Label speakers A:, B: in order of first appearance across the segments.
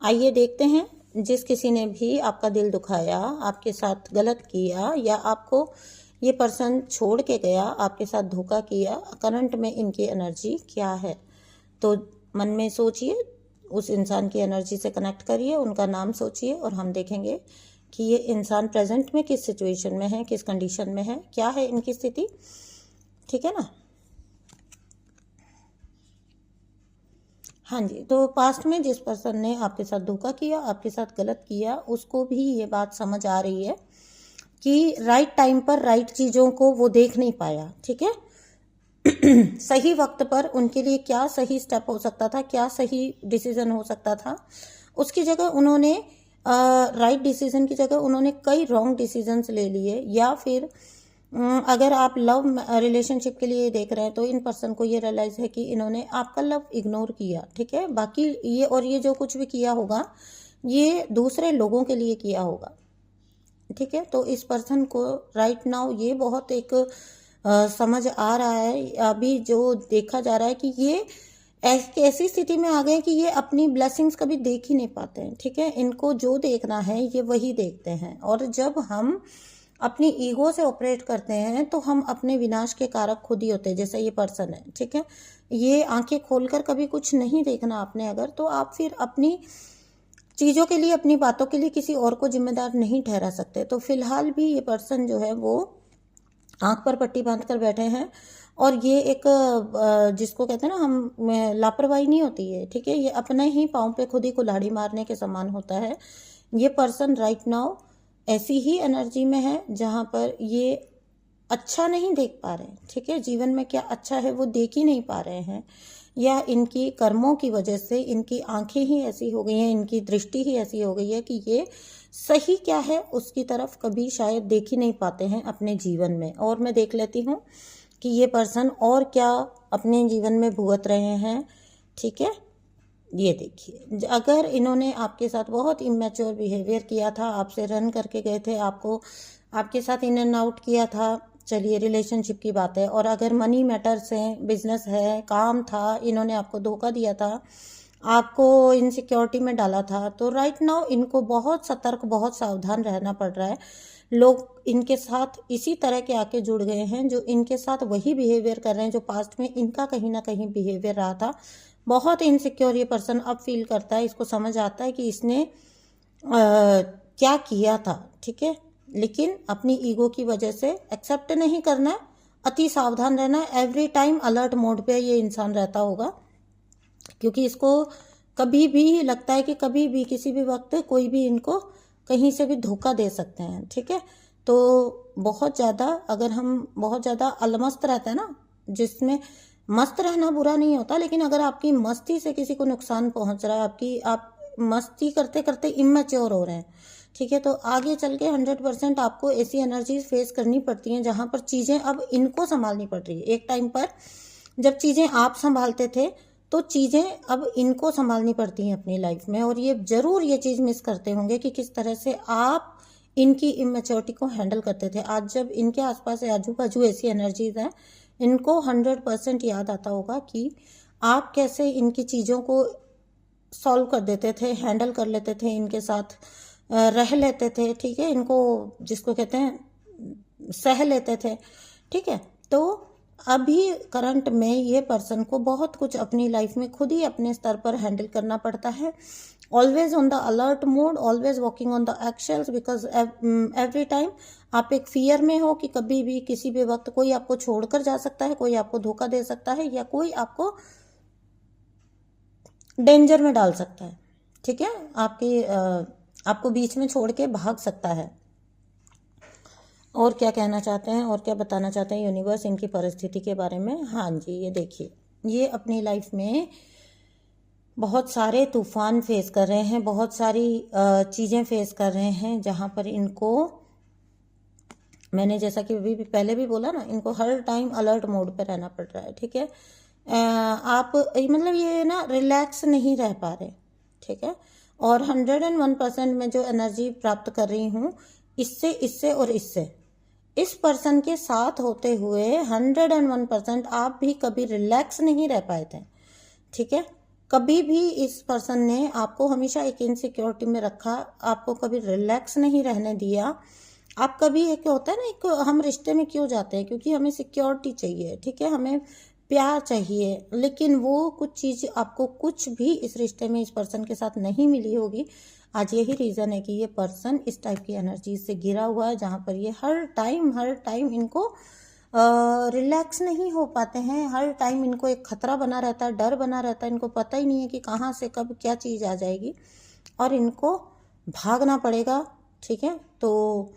A: आइए देखते हैं, जिस किसी ने भी आपका दिल दुखाया, आपके साथ गलत किया या आपको ये पर्सन छोड़ के गया, आपके साथ धोखा किया, करंट में इनकी एनर्जी क्या है। तो मन में सोचिए, उस इंसान की एनर्जी से कनेक्ट करिए, उनका नाम सोचिए और हम देखेंगे कि ये इंसान प्रेजेंट में किस सिचुएशन में है, किस कंडीशन में है, क्या है इनकी स्थिति। ठीक है ना। हाँ जी, तो पास्ट में जिस पर्सन ने आपके साथ धोखा किया, आपके साथ गलत किया, उसको भी ये बात समझ आ रही है कि राइट टाइम पर राइट चीज़ों को वो देख नहीं पाया। ठीक है। सही वक्त पर उनके लिए क्या सही स्टेप हो सकता था, क्या सही डिसीजन हो सकता था, उसकी जगह उन्होंने राइट डिसीजन की जगह उन्होंने कई रॉन्ग डिसीजंस ले लिए। या फिर अगर आप लव रिलेशनशिप के लिए देख रहे हैं तो इन पर्सन को ये रियलाइज है कि इन्होंने आपका लव इग्नोर किया। ठीक है। बाकी ये जो कुछ भी किया होगा ये दूसरे लोगों के लिए किया होगा। ठीक है। तो इस पर्सन को राइट नाउ ये बहुत एक समझ आ रहा है, अभी जो देखा जा रहा है कि ये ऐसी स्थिति में आ गए कि ये अपनी ब्लेसिंग्स कभी देख ही नहीं पाते हैं। ठीक है। इनको जो देखना है ये वही देखते हैं, और जब हम अपनी ईगो से ऑपरेट करते हैं तो हम अपने विनाश के कारक खुद ही होते हैं, जैसे ये पर्सन है। ठीक है। ये आंखें खोलकर कभी कुछ नहीं देखना आपने अगर, तो आप फिर अपनी चीज़ों के लिए, अपनी बातों के लिए किसी और को जिम्मेदार नहीं ठहरा सकते। तो फिलहाल भी ये पर्सन जो है वो आंख पर पट्टी बांध कर बैठे हैं, और ये एक जिसको कहते हैं ना हम, लापरवाही नहीं होती है। ठीक है। ये अपने ही पाँव पे खुद ही कुल्हाड़ी मारने के समान होता है। ये पर्सन राइट नाउ ऐसी ही एनर्जी में है जहाँ पर ये अच्छा नहीं देख पा रहे हैं। ठीक है। जीवन में क्या अच्छा है वो देख ही नहीं पा रहे हैं, या इनकी कर्मों की वजह से इनकी आंखें ही ऐसी हो गई हैं, इनकी दृष्टि ही ऐसी हो गई है कि ये सही क्या है उसकी तरफ कभी शायद देख ही नहीं पाते हैं अपने जीवन में। और मैं देख लेती हूँ कि ये पर्सन और क्या अपने जीवन में भुगत रहे हैं। ठीक है। ये देखिए, अगर इन्होंने आपके साथ बहुत इमेच्योर बिहेवियर किया था, आपसे रन करके गए थे, आपके साथ इन एंड आउट किया था, चलिए रिलेशनशिप की बात है, और अगर मनी मैटर्स हैं, बिजनेस है, काम था, इन्होंने आपको धोखा दिया था, आपको इनसिक्योरिटी में डाला था, तो राइट नाउ इनको बहुत सतर्क, बहुत सावधान रहना पड़ रहा है। लोग इनके साथ इसी तरह के आके जुड़ गए हैं जो इनके साथ वही बिहेवियर कर रहे हैं जो पास्ट में इनका कहीं ना कहीं बिहेवियर रहा था। बहुत इनसिक्योर ये पर्सन अब फील करता है, इसको समझ आता है कि इसने क्या किया था। ठीक है। लेकिन अपनी ईगो की वजह से एक्सेप्ट नहीं करना है, अति सावधान रहना है, एवरी टाइम अलर्ट मोड पे ये इंसान रहता होगा, क्योंकि इसको कभी भी लगता है कि कभी भी किसी भी वक्त कोई भी इनको कहीं से भी धोखा दे सकते हैं। ठीक है। तो बहुत ज़्यादा, अगर हम बहुत ज़्यादा अलमस्त रहते हैं ना, जिसमें मस्त रहना बुरा नहीं होता, लेकिन अगर आपकी मस्ती से किसी को नुकसान पहुंच रहा है, आप मस्ती करते करते इमेच्योर हो रहे हैं। ठीक है। तो आगे चल के 100% आपको ऐसी एनर्जीज फेस करनी पड़ती हैं जहां पर चीज़ें अब इनको संभालनी पड़ रही है। एक टाइम पर जब चीज़ें आप संभालते थे तो चीज़ें अब इनको संभालनी पड़ती हैं अपनी लाइफ में, और ये ज़रूर ये चीज़ मिस करते होंगे कि किस तरह से आप इनकी इमेच्योरिटी को हैंडल करते थे। आज जब इनके आसपास आजू बाजू ऐसी एनर्जीज हैं, इनको 100% याद आता होगा कि आप कैसे इनकी चीज़ों को सॉल्व कर देते थे, हैंडल कर लेते थे, इनके साथ रह लेते थे। ठीक है। इनको जिसको कहते हैं सह लेते थे। ठीक है। तो अभी करंट में ये पर्सन को बहुत कुछ अपनी लाइफ में खुद ही अपने स्तर पर हैंडल करना पड़ता है। Always on the alert mode, always walking on the actions, because every time आप एक फियर में हो कि कभी भी किसी भी वक्त कोई आपको छोड़कर जा सकता है, कोई आपको धोखा दे सकता है, या कोई आपको डेंजर में डाल सकता है। ठीक है। आपको बीच में छोड़ के भाग सकता है। और क्या कहना चाहते हैं और क्या बताना चाहते हैं यूनिवर्स इनकी परिस्थिति के बारे में। हाँ जी, ये देखिए, ये अपनी लाइफ में बहुत सारे तूफान फेस कर रहे हैं, बहुत सारी चीज़ें फेस कर रहे हैं जहाँ पर इनको, मैंने जैसा कि अभी भी पहले भी बोला ना, इनको हर टाइम अलर्ट मोड पे रहना पड़ रहा है। ठीक है। आप मतलब ये ना रिलैक्स नहीं रह पा रहे। ठीक है। और 101% में जो एनर्जी प्राप्त कर रही हूँ इससे और इससे, इस पर्सन के साथ होते हुए 101% आप भी कभी रिलैक्स नहीं रह पाए थे। ठीक है। कभी भी इस पर्सन ने आपको हमेशा एक इनसिक्योरिटी में रखा, आपको कभी रिलैक्स नहीं रहने दिया। आप कभी, एक होता है ना, एक हम रिश्ते में क्यों जाते हैं, क्योंकि हमें सिक्योरिटी चाहिए, ठीक है, हमें प्यार चाहिए, लेकिन वो कुछ चीज़ आपको कुछ भी इस रिश्ते में इस पर्सन के साथ नहीं मिली होगी। आज यही रीज़न है कि ये पर्सन इस टाइप की एनर्जी से घिरा हुआ है, जहाँ पर ये हर टाइम इनको रिलैक्स नहीं हो पाते हैं। हर टाइम इनको एक खतरा बना रहता है, डर बना रहता है, इनको पता ही नहीं है कि कहाँ से कब क्या चीज़ आ जाएगी और इनको भागना पड़ेगा, ठीक है। तो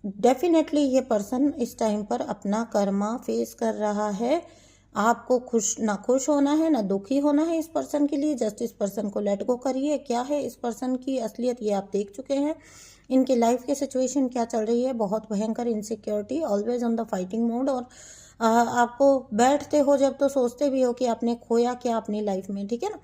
A: डेफिनेटली ये पर्सन इस टाइम पर अपना कर्मा फेस कर रहा है। आपको ना खुश होना है ना दुखी होना है इस पर्सन के लिए। जस्ट इस पर्सन को लेट गो करिए। क्या है इस पर्सन की असलियत, ये आप देख चुके हैं। इनकी लाइफ की सिचुएशन क्या चल रही है, बहुत भयंकर insecurity, always on the fighting mode. और आपको बैठते हो जब तो सोचते भी हो कि आपने खोया क्या अपनी लाइफ में, ठीक है ना।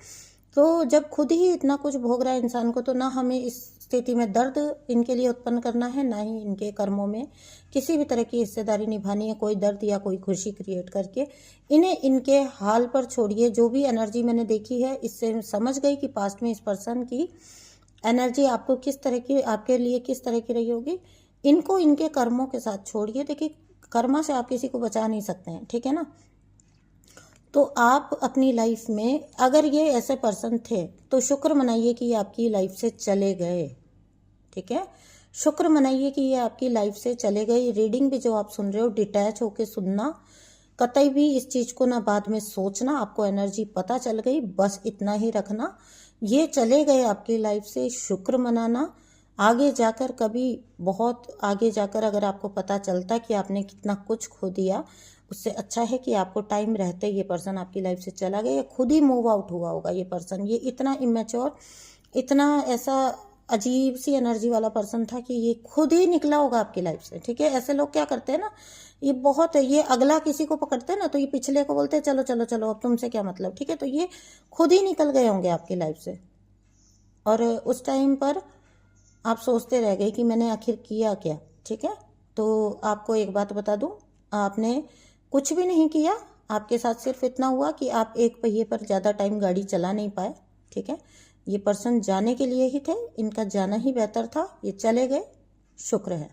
A: तो जब खुद ही इतना कुछ भोग रहा है इंसान को, तो ना हमें इस स्थिति में दर्द इनके लिए उत्पन्न करना है, ना ही इनके कर्मों में किसी भी तरह की हिस्सेदारी निभानी है, कोई दर्द या कोई खुशी क्रिएट करके। इन्हें इनके हाल पर छोड़िए। जो भी एनर्जी मैंने देखी है, इससे समझ गई कि पास्ट में इस पर्सन की एनर्जी आपको किस तरह की, आपके लिए किस तरह की रही होगी। इनको इनके कर्मों के साथ छोड़िए। देखिए, कर्मा से आप किसी को बचा नहीं सकते हैं, ठीक है ना। तो आप अपनी लाइफ में अगर ये ऐसे पर्सन थे तो शुक्र मनाइए कि ये आपकी लाइफ से चले गए, ठीक है। शुक्र मनाइए कि ये आपकी लाइफ से चले गए। रीडिंग भी जो आप सुन रहे हो, डिटैच होके सुनना, कतई भी इस चीज़ को ना बाद में सोचना। आपको एनर्जी पता चल गई, बस इतना ही रखना। ये चले गए आपकी लाइफ से, शुक्र मनाना। आगे जाकर कभी, बहुत आगे जाकर अगर आपको पता चलता कि आपने कितना कुछ खो दिया, उससे अच्छा है कि आपको टाइम रहते ये पर्सन आपकी लाइफ से चला गया, या खुद ही मूव आउट हुआ होगा ये पर्सन। ये इतना इमेच्योर, इतना ऐसा अजीब सी एनर्जी वाला पर्सन था कि ये खुद ही निकला होगा आपकी लाइफ से, ठीक है। ऐसे लोग क्या करते हैं ना, ये बहुत, ये अगला किसी को पकड़ते हैं ना, तो ये पिछले को बोलते हैं चलो चलो चलो अब तुमसे क्या मतलब, ठीक है। तो ये खुद ही निकल गए होंगे आपकी लाइफ से। और उस टाइम पर आप सोचते रह गए कि मैंने आखिर किया क्या, ठीक है। तो आपको एक बात बता दूं, आपने कुछ भी नहीं किया। आपके साथ सिर्फ इतना हुआ कि आप एक पहिए पर ज़्यादा टाइम गाड़ी चला नहीं पाए, ठीक है। ये पर्सन जाने के लिए ही थे, इनका जाना ही बेहतर था, ये चले गए, शुक्र है।